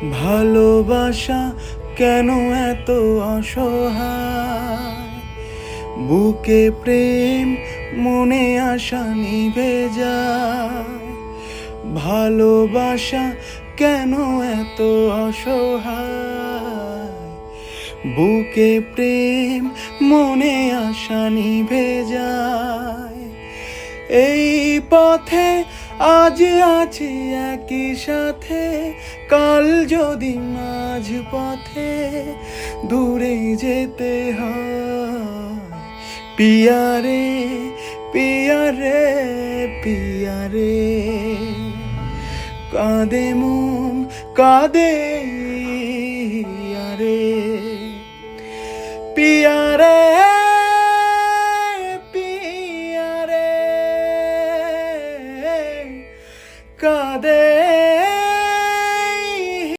ভালোবাসা কেন এত অসহায়, বুকে প্রেম মনে আশা নিভে যায়। ভালোবাসা কেন এত অসহায়, বুকে প্রেম মনে আশা নিভে যায়। এই পথে আজ আছি একই সাথে, কাল যদি মাঝ পথে দূরে যেতে হয়। পিয়ারে পিয়ারে পিয়ারে, কাঁদে মন কাঁদে